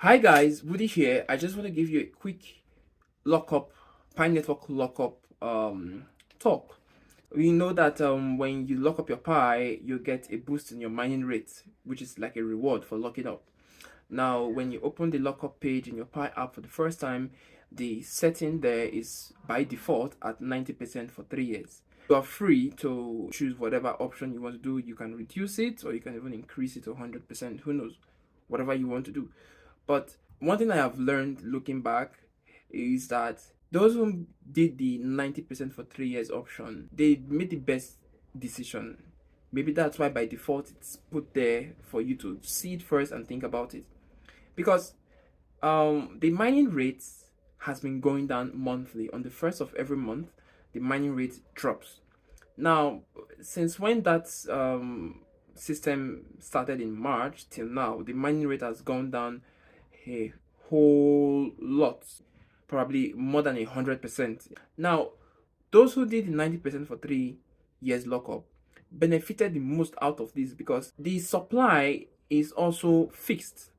Hi guys, Woody here. I just want to give you a quick lockup, Pi Network lockup talk. We know that when you lock up your Pi, you get a boost in your mining rate, which is like a reward for locking up. Now, when you open the lockup page in your Pi app for the first time, the setting there is by default at 90% for 3 years. You are free to choose whatever option you want to do. You can reduce it or you can even increase it to 100%. Who knows? Whatever you want to do. But one thing I have learned looking back is that those who did the 90% for 3 years option, they made the best decision. Maybe that's why by default it's put there for you to see it first and think about it. Because the mining rate has been going down monthly. On the first of every month, the mining rate drops. Now, since when that system started in March till now, the mining rate has gone down a whole lot, probably more than 100%. Now, those who did 90% for 3 years lockup benefited the most out of this because the supply is also fixed,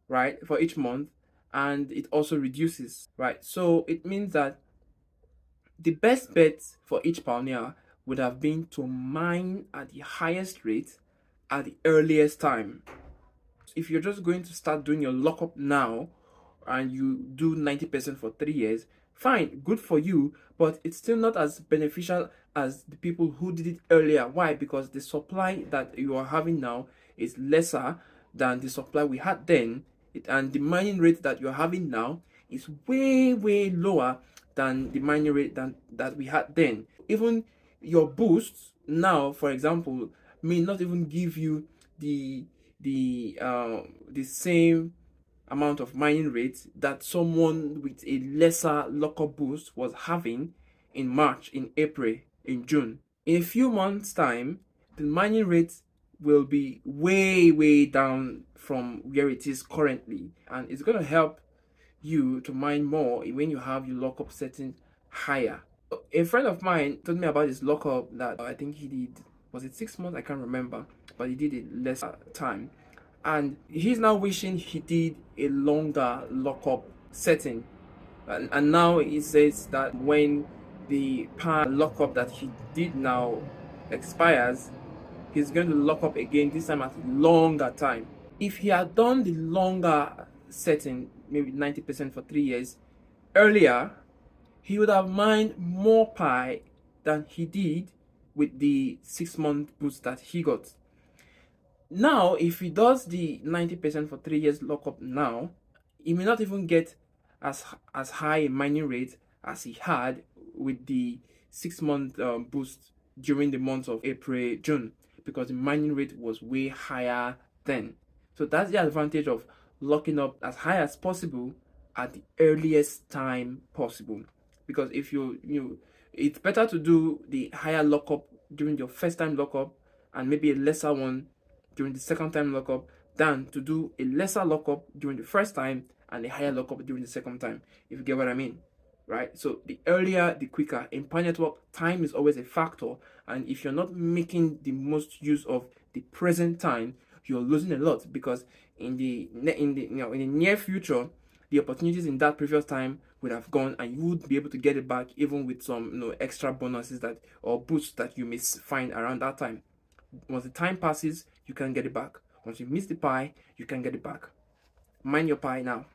right, for each month, and it also reduces, right? So it means that the best bet for each pioneer would have been to mine at the highest rate at the earliest time. If you're just going to start doing your lockup now and you do 90% for 3 years, fine, good for you, but it's still not as beneficial as the people who did it earlier. Why? Because the supply that you are having now is lesser than the supply we had then, and the mining rate that you're having now is way lower than the mining rate that we had then. Even your boost now, for example, may not even give you the same amount of mining rate that someone with a lesser lockup boost was having in March, in April, in June. In a few months' time, the mining rate will be way down from where it is currently, and it's going to help you to mine more when you have your lockup setting higher. A friend of mine told me about this lockup that I think he did, was it 6 months? I can't remember, but he did it less time, and he's now wishing he did a longer lockup setting. And now he says that when the pan lockup that he did now expires, he's going to lock up again, this time at longer time. If he had done the longer setting, maybe 90% for 3 years earlier, he would have mined more Pi than he did with the 6 month boost that he got. Now, if he does the 90% for 3 years lockup now, he may not even get as high a mining rate as he had with the 6 month boost during the months of April, June, because the mining rate was way higher then. So that's the advantage of locking up as high as possible at the earliest time possible. Because if it's better to do the higher lockup during your first time lockup and maybe a lesser one during the second time lockup than to do a lesser lockup during the first time and a higher lockup during the second time, if you get what I mean, right? So the earlier, the quicker. In Pi Network, time is always a factor, and if you're not making the most use of the present time, you're losing a lot, because in the near future, the opportunities in that previous time would have gone, and you would be able to get it back even with some extra bonuses that or boosts that you may find around that time. Once the time passes, you can get it back. Once you miss the Pi, you can get it back. Mind your Pi now.